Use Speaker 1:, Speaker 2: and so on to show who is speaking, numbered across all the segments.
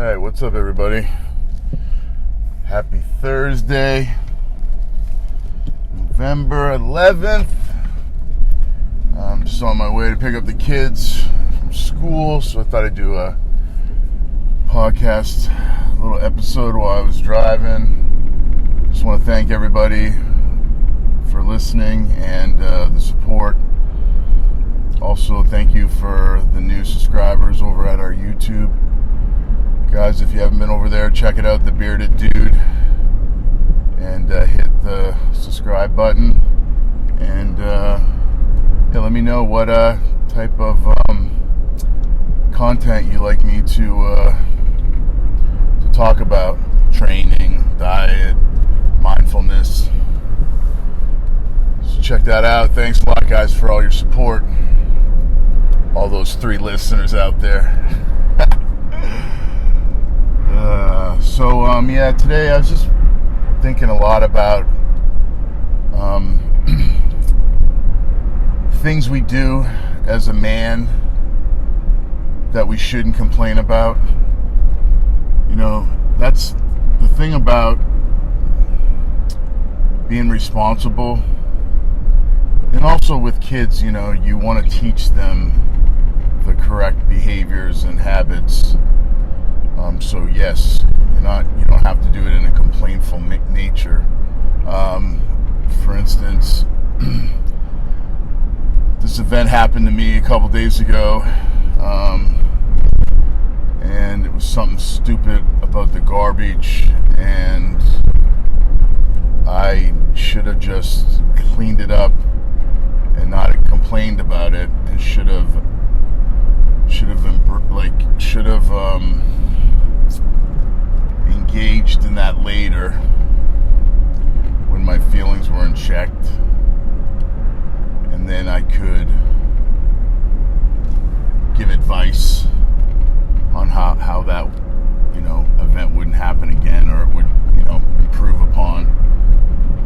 Speaker 1: Alright, what's up everybody? Happy Thursday, November 11th. I'm just on my way to pick up the kids from school, so I thought I'd do a podcast, a little episode while I was driving. Just want to thank everybody for listening and the support. Also, thank you for the new subscribers over at our YouTube. Guys, if you haven't been over there, check it out, The Bearded Dude, and hit the subscribe button, and let me know what type of content you like me to talk about. Training, diet, mindfulness. So check that out. Thanks a lot, guys, for all your support. All those 3 listeners out there. Today I was just thinking a lot about things we do as a man that we shouldn't complain about. You know, that's the thing about being responsible. And also with kids, you know, you want to teach them the correct behaviors and habits. So yes, you don't have to do it in a complainful nature. For instance, this event happened to me a couple days ago, and it was something stupid about the garbage, and I should have just cleaned it up and not complained about it, and should have engaged in that later when my feelings were unchecked, and then I could give advice on how that event wouldn't happen again, or it would improve upon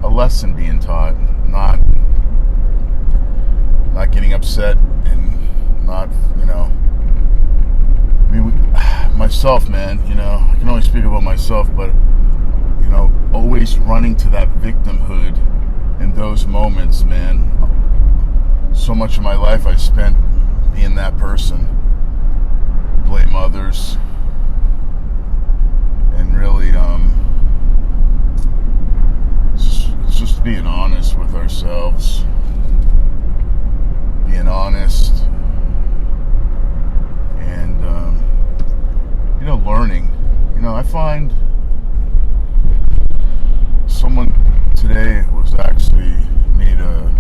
Speaker 1: a lesson being taught, not getting upset and not myself, man, I can only speak about myself, but always running to that victimhood in those moments, man. So much of my life I spent being that person, blame others, and really it's just being honest with ourselves, being honest, and learning. I find someone today was actually made a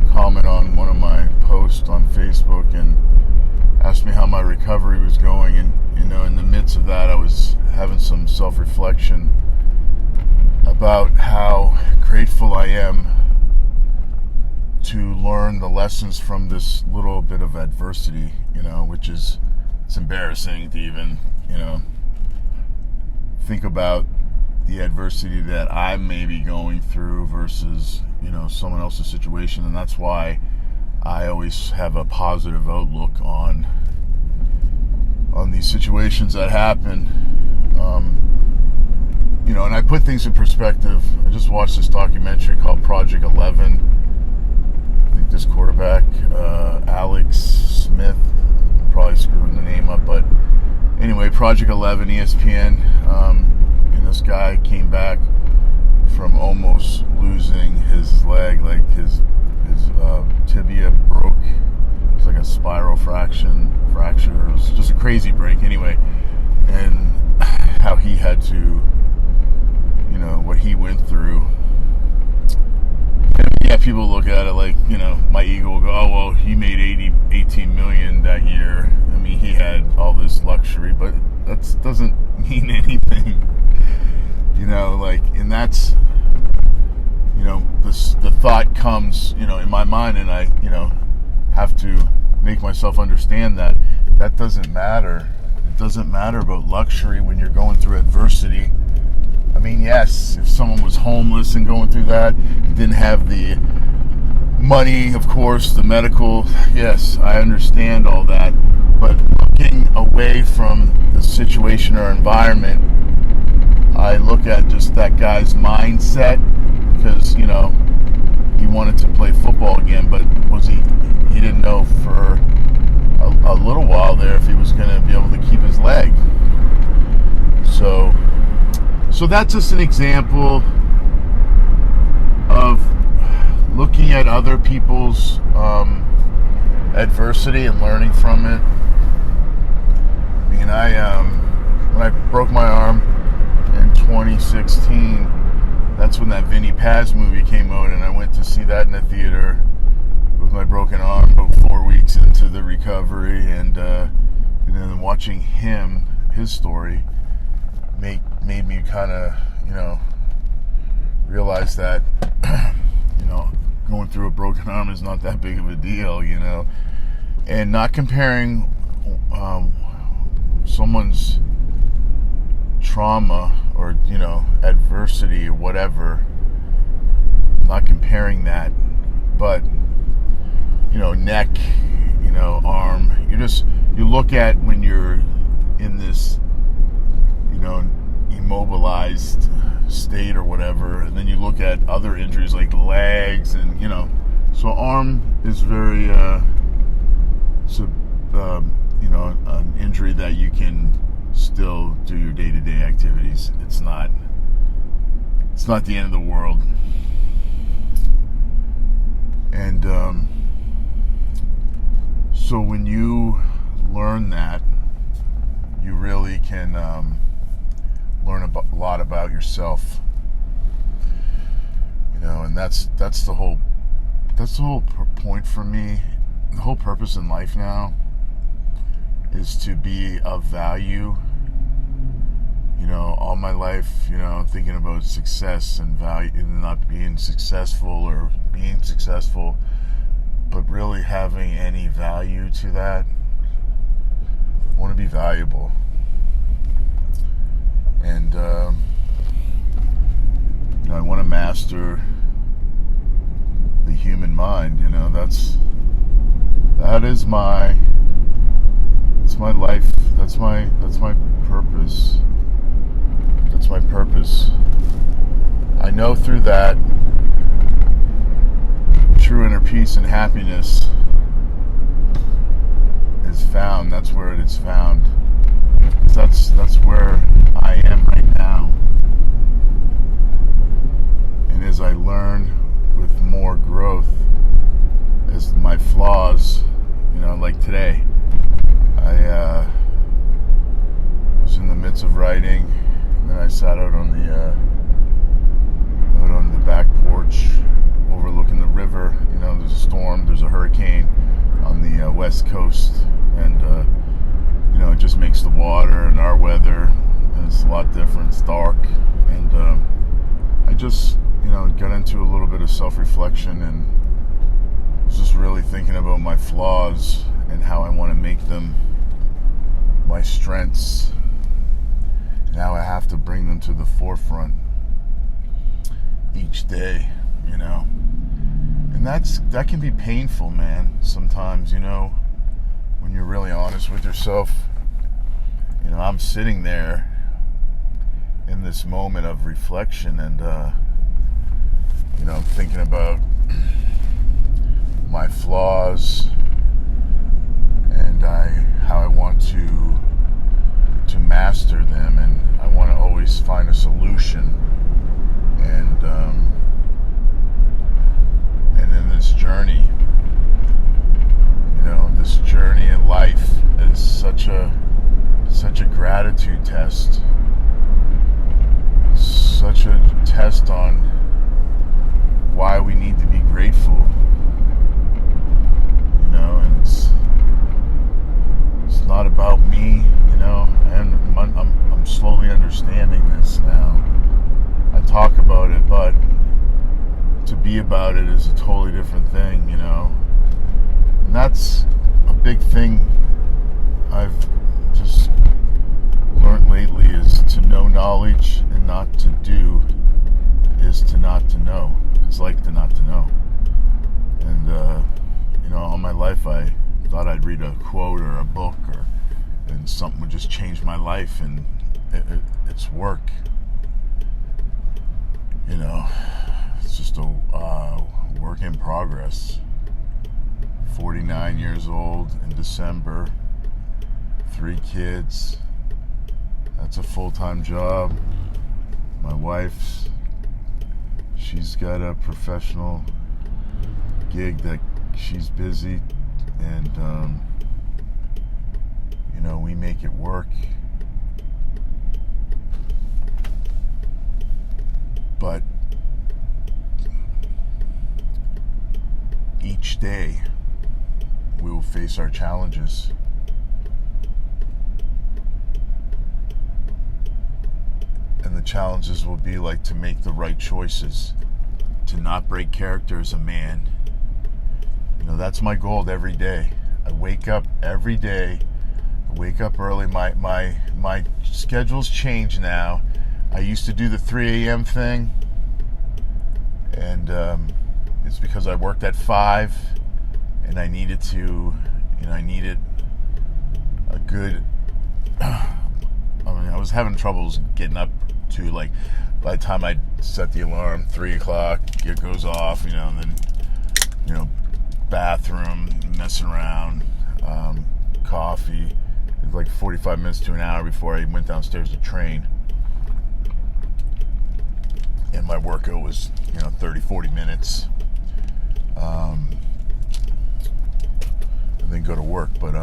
Speaker 1: comment on one of my posts on Facebook and asked me how my recovery was going, and in the midst of that I was having some self-reflection about how grateful I am to learn the lessons from this little bit of adversity, which is, it's embarrassing to even, think about the adversity that I may be going through versus, someone else's situation. And that's why I always have a positive outlook on these situations that happen. And I put things in perspective. I just watched this documentary called Project 11. I think this quarterback, Alex Smith, I'm probably screwing the name up, but anyway, Project 11, ESPN, and this guy came back from almost losing his leg, like his tibia broke. It's like a spiral fracture. It was just a crazy break anyway, and how he had to, what he went through. And yeah, people look at it like, my ego will go, oh, well, he made 18 million that year. I mean, he had all this luxury, but that doesn't mean anything, and that's, the thought comes, in my mind, and I, have to make myself understand that doesn't matter. It doesn't matter about luxury when you're going through adversity. I mean, yes, if someone was homeless and going through that, and didn't have the money, of course, the medical, yes, I understand all that, but looking away from the situation or environment, I look at just that guy's mindset, because he wanted to play football again, but he didn't know for a little while there if he was going to be able to keep his leg. So that's just an example of looking at other people's adversity and learning from it. I mean, when I broke my arm in 2016, that's when that Vinny Paz movie came out, and I went to see that in the theater with my broken arm about 4 weeks into the recovery, and then watching his story made me kind of realize that going through a broken arm is not that big of a deal, and not comparing someone's trauma or adversity or whatever, not comparing that, but neck, arm, you look at when you're in this immobilized state or whatever, and then you look at other injuries like the legs, and so arm is very an injury that you can still do your day-to-day activities. It's not the end of the world. And so when you learn that, you really can learn a lot about yourself, and that's the whole point for me. The whole purpose in life now is to be of value. All my life, thinking about success and value, and not being successful or being successful, but really having any value to that. I want to be valuable. And I want to master the human mind. That's my life. That's my purpose. That's my purpose. I know through that, true inner peace and happiness is found. That's where it is found. That's where I am right now. And as I learn with more growth, as my flaws, like today, I was in the midst of writing, and then I sat out on the back porch overlooking the river. There's a storm, there's a hurricane on the west coast, and it just makes the water and our weather, and it's a lot different. It's dark, and I just got into a little bit of self-reflection, and was just really thinking about my flaws and how I want to make them my strengths, and how I have to bring them to the forefront each day, and that can be painful, man, sometimes, when you're really honest with yourself. I'm sitting there in this moment of reflection, and I'm thinking about my flaws, and how I want to master them, and I want to always find a solution, and in this journey, this journey in life is such a gratitude test, such a test on why we need to be grateful, and it's not about me, and I'm slowly understanding this now. I talk about it, but to be about it is a totally different thing, and that's a big thing I've just learned lately, is to know knowledge and not to do is to not to know. It's like to not to know. And all my life I thought I'd read a quote or a book or and something would just change my life, and it's work. You know, it's just a work in progress. 49 years old in December, 3 kids. That's a full-time job. My wife's, she's got a professional gig that she's busy, and you know, we make it work. But each day we will face our challenges. And the challenges will be like to make the right choices, to not break character as a man. You know, that's my goal every day. I wake up every day. I wake up early. My schedule's changed now. I used to do the 3 a.m. thing, and it's because I worked at 5, and I needed to, you know, I needed a good, I mean, I was having troubles getting up to, like, by the time I set the alarm, 3 o'clock, it goes off, you know, and then, you know, bathroom, messing around, coffee. It was like 45 minutes to an hour before I went downstairs to train. And my workout was, you know, 30, 40 minutes. And then go to work. But,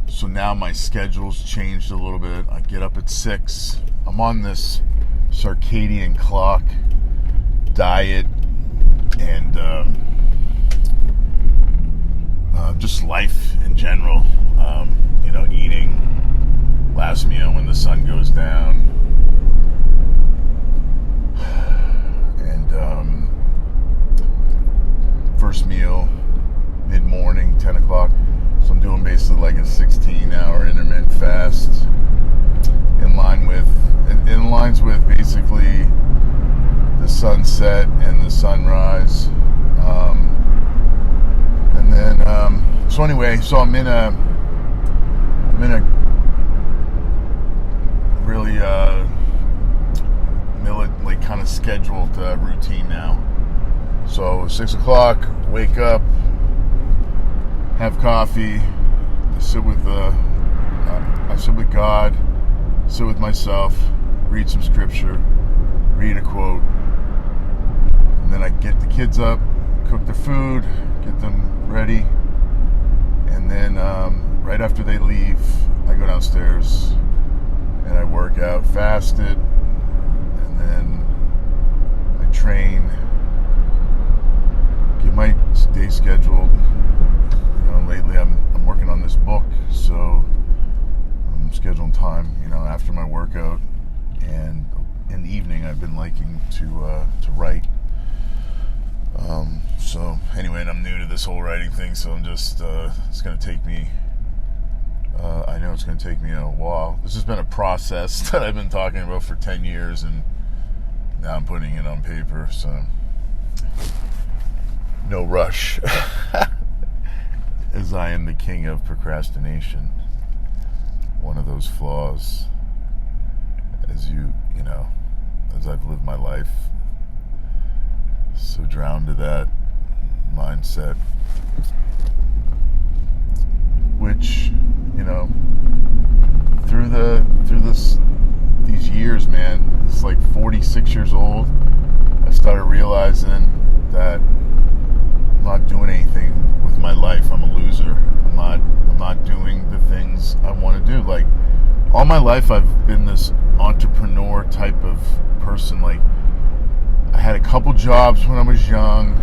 Speaker 1: so now my schedule's changed a little bit. I get up at 6. I'm on this circadian clock diet, and just life in general. You know, eating last meal when the sun goes down. And first meal mid-morning, 10 o'clock. So I'm doing basically like a 16-hour intermittent fast, in lines with basically the sunset and the sunrise. And then so anyway, so I'm in a really like kind of scheduled routine now. So 6 o'clock, wake up, have coffee, I sit with God, sit with myself, read some scripture, read a quote, and then I get the kids up, cook the food, get them ready, and then right after they leave, I go downstairs and I work out, fasted, and then I train, get my day scheduled. You know, lately I'm working on this book, so I'm scheduling time, you know, after my workout, and in the evening I've been liking to write. So anyway, and I'm new to this whole writing thing, so I'm just it's going to take me. I know it's going to take me a while. This has been a process that I've been talking about for 10 years, and now I'm putting it on paper, so no rush. As I am the king of procrastination. One of those flaws, as you know, as I've lived my life, so drowned to that mindset, which, you know, through these years, man, it's like 46 years old, I started realizing that I'm not doing anything with my life. I'm a loser. I'm not doing the things I want to do. Like, all my life I've been this entrepreneur type of person. Like, I had a couple jobs when I was young,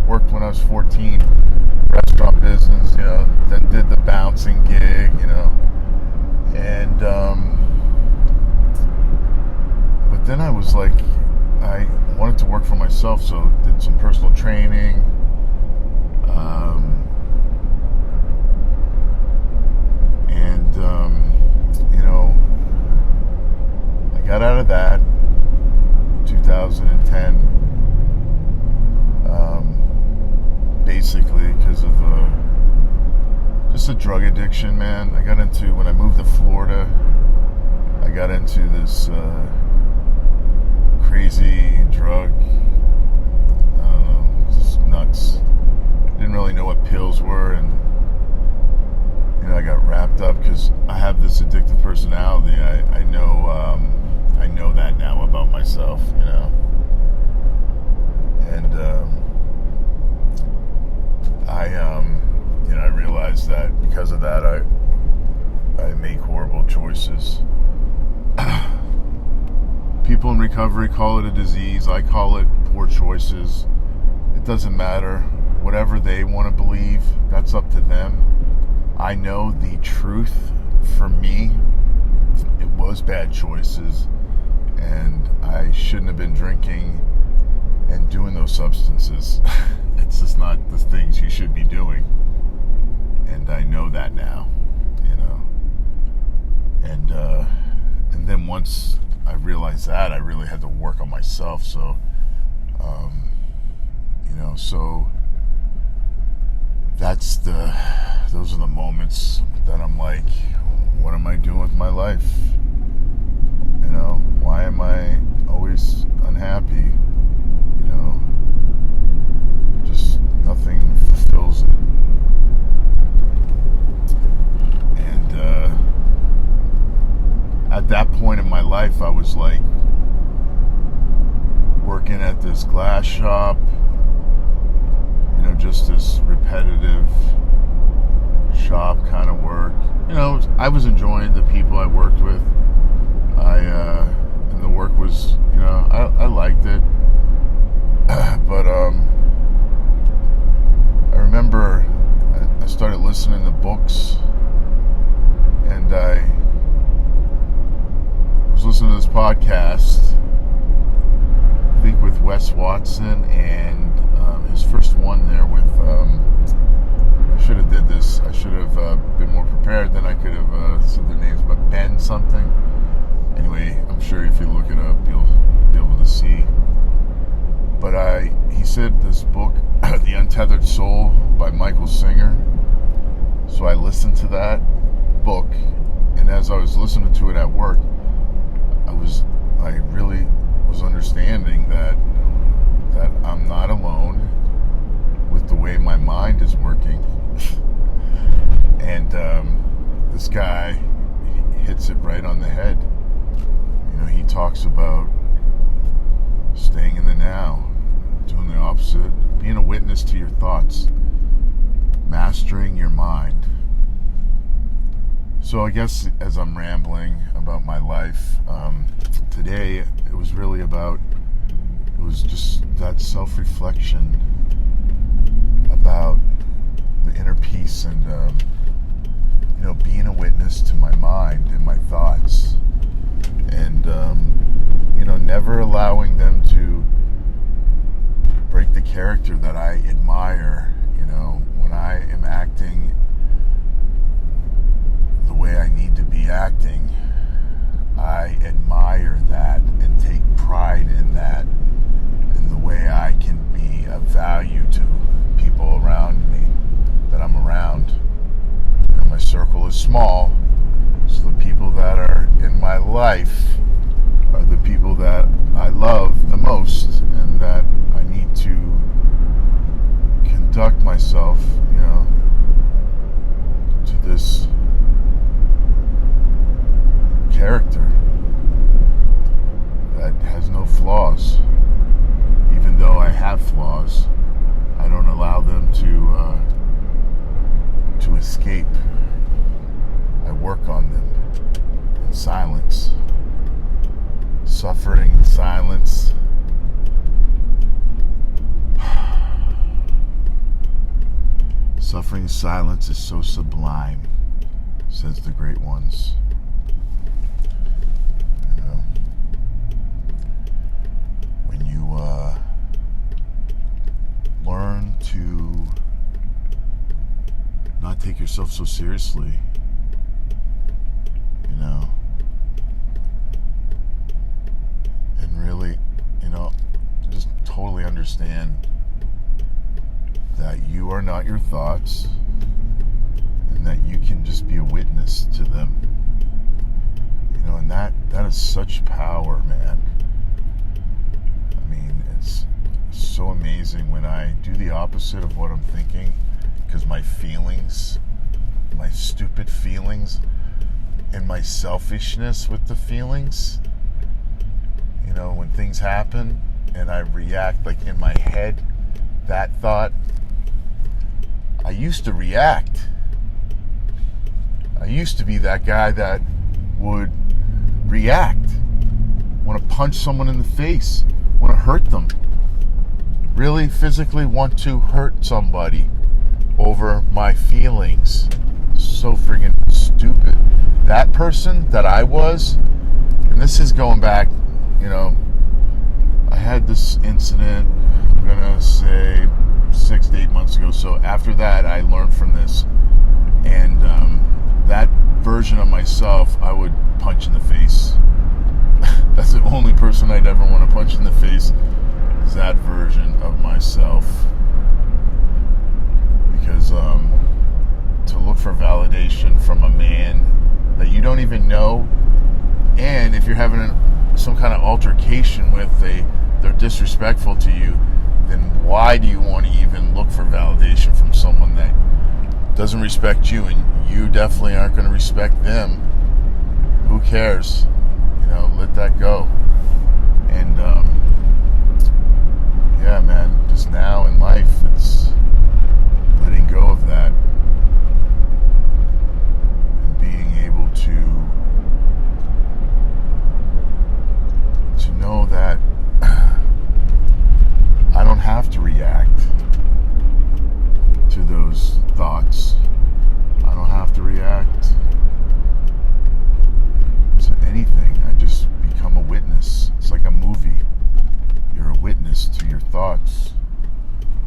Speaker 1: worked when I was 14, restaurant business, you know, then did the bouncing gig, you know, and but then I was like, I wanted to work for myself, so did some personal training, and you know, I got out of that 2010, basically because of just a drug addiction, man. When I moved to Florida, I got into this crazy drug. Just nuts. Didn't really know what pills were, and I got wrapped up because I have this addictive personality. I know that now about myself, and I realized that because of that, I make horrible choices. People in recovery call it a disease. I call it poor choices. It doesn't matter. Whatever they want to believe, that's up to them. I know the truth. For me, it was bad choices, and I shouldn't have been drinking and doing those substances. It's just not the things you should be doing, and I know that now, and then once I realized that, I really had to work on myself. So those are the moments that I'm like, what am I doing with my life? Why am I always unhappy? Just nothing fulfills it. And at that point in my life, I was like working at this glass shop, just this repetitive shop kind of work. I was enjoying the people I worked with. And the work was, I liked it. But I remember I started listening to books, and I was listening to this podcast, I think with Wes Watson, and his first one there with, I should have did this. I should have been more prepared. Then I could have said their names, but Ben something. Anyway, I'm sure if you look it up, you'll be able to see. But he said this book, The Untethered Soul by Michael Singer. So I listened to that book, and as I was listening to it at work, I really was understanding that I'm not alone with the way my mind is working. And this guy hits it right on the head. He talks about staying in the now, doing the opposite, being a witness to your thoughts, mastering your mind. So I guess as I'm rambling about my life, today it was just that self-reflection about the inner peace and being a witness to my mind and my thoughts, and never allowing them to break the character that I admire. When I am acting the way I need to be acting, I admire that and take pride in that, in the way I can be of value to people around me that I'm around. My circle is small, so the people that are in my life are the people that I love the most, and that I need to conduct myself, to this character that has no flaws. Even though I have flaws, I don't allow them to escape. I work on them in silence. Suffering in silence. Suffering in silence is so sublime, says the great ones. When you learn to not take yourself so seriously, and really, just totally understand that you are not your thoughts, and and that you can just be a witness to them. And that is such power, man. I mean, it's so amazing when I do the opposite of what I'm thinking, because my feelings, my stupid feelings, and my selfishness with the feelings, when things happen and I react, like in my head, that thought, I used to react. I used to be that guy that would react, want to punch someone in the face, want to hurt them, really physically want to hurt somebody over my feelings. So friggin' stupid. That person that I was, and this is going back, I had this incident, I'm gonna say 6 to 8 months ago. So after that, I learned from this, and that version of myself, I would punch in the face. That's the only person I'd ever want to punch in the face, is that version of myself. Because to look for validation from a man that you don't even know, and if you're having some kind of altercation with, they're disrespectful to you, then why do you want to even look for validation from someone that doesn't respect you, and you definitely aren't going to respect them? Who cares? Let that go. And yeah, man, just now in life, it's letting go of that and being able to know that I don't have to react to those thoughts. I don't have to react to anything. I just become a witness. It's like a movie. You're a witness to your thoughts,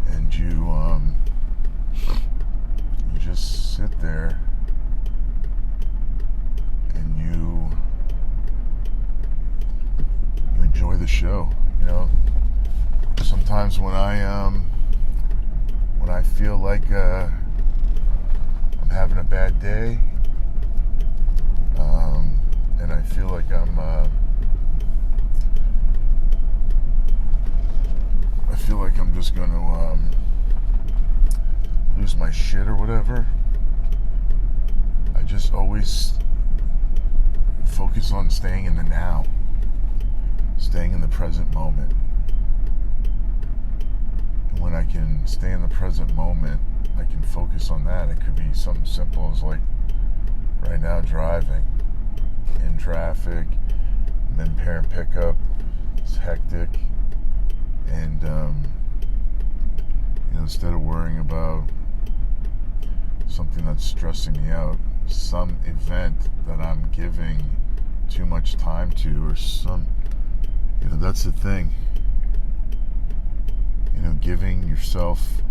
Speaker 1: and you just sit there and you enjoy the show. Sometimes when I feel like I'm having a bad day, and I feel like I'm just going to lose my shit or whatever, I just always focus on staying in the now, staying in the present moment. And when I can stay in the present moment, I can focus on that. It could be something simple as, like, right now driving in traffic, I'm in parent pickup, it's hectic, and instead of worrying about something that's stressing me out, some event that I'm giving too much time to, or that's the thing, giving yourself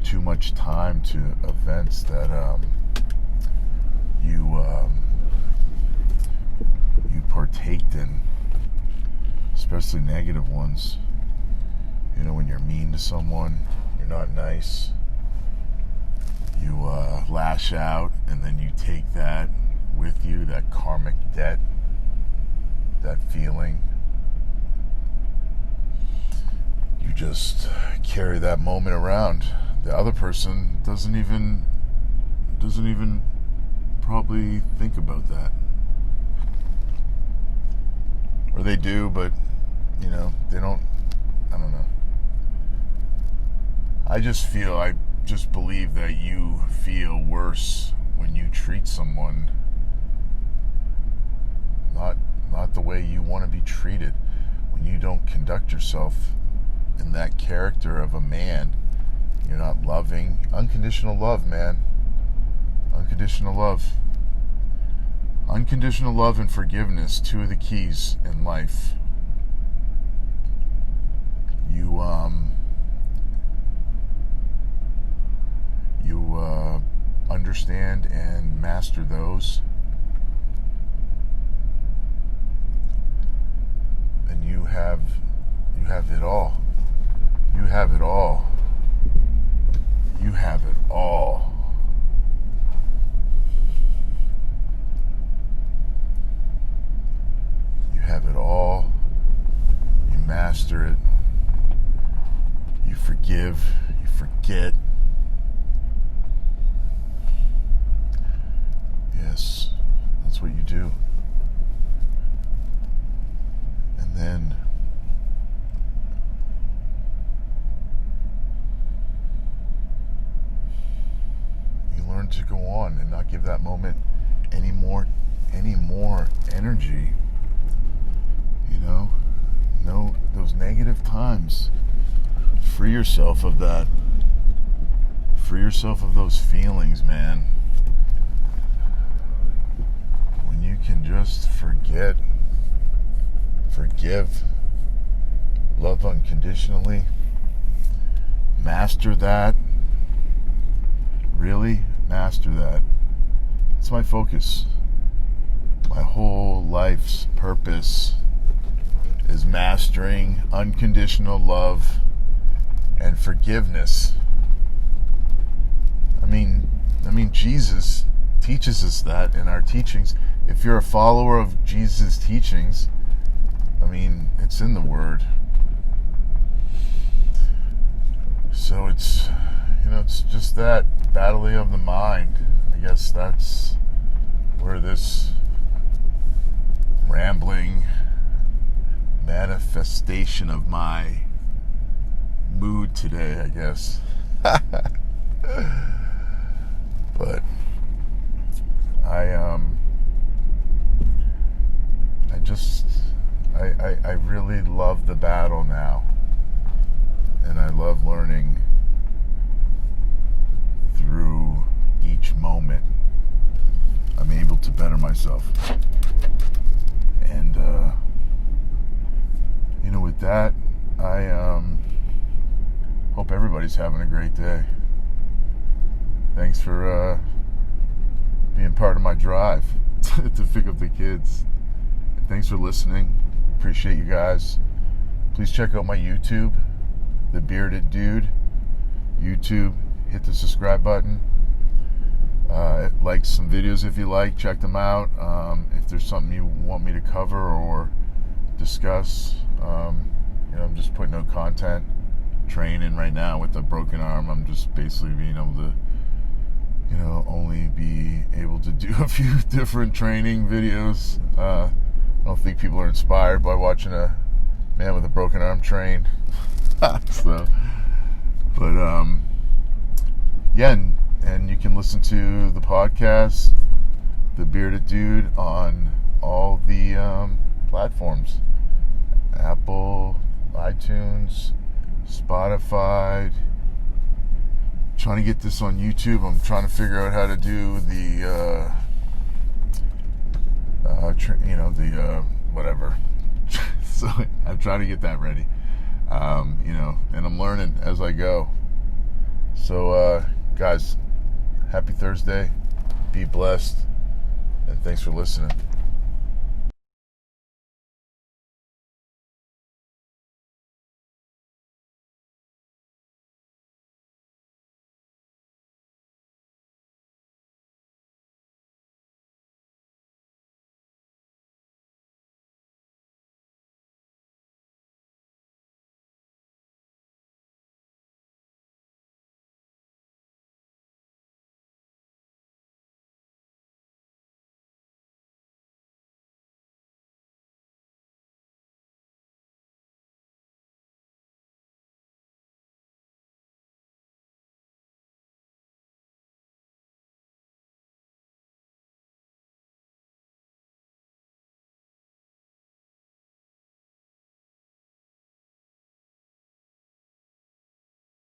Speaker 1: too much time to events that you partaked in, especially negative ones. When you're mean to someone, you're not nice, you lash out, and then you take that with you, that karmic debt, that feeling. You just carry that moment around. The other person doesn't even probably think about that. Or they do, but they don't. I don't know. I just believe that you feel worse when you treat someone not the way you want to be treated, when you don't conduct yourself in that character of a man. You're not loving. Unconditional love, man. Unconditional love. Unconditional love and forgiveness, two of the keys in life. You understand and master those, and you have it all. You have it all. You have it all. You have it all. You master it. You forgive. You forget. Yes, that's what you do. And then you learn to go on and not give that moment any more energy. You know? No, those negative times. Free yourself of that. Free yourself of those feelings, man. When you can just forget, forgive, love unconditionally, master that. Really master that. It's my focus. My whole life's purpose is mastering unconditional love and forgiveness. I mean, Jesus teaches us that in our teachings. If you're a follower of Jesus' teachings, I mean, it's in the Word. So it's, it's just that battling of the mind. I guess that's where this rambling manifestation of my mood today, I guess. But I really love the battle now, and I love learning through each moment. I'm able to better myself, and with that, I hope everybody's having a great day. Thanks for being part of my drive to pick up the kids. Thanks for listening. Appreciate you guys. Please check out my YouTube, The Bearded Dude. YouTube, hit the subscribe button. Like some videos if you like. Check them out. If there's something you want me to cover or discuss, I'm just putting out content. Training right now with a broken arm. I'm just basically being able to only be able to do a few different training videos. I don't think people are inspired by watching a man with a broken arm train. And you can listen to the podcast, The Bearded Dude, on all the platforms. Apple, iTunes, Spotify. Trying to get this on YouTube. I'm trying to figure out how to do the whatever. So I'm trying to get that ready. And I'm learning as I go. So guys, happy Thursday. Be blessed, and thanks for listening.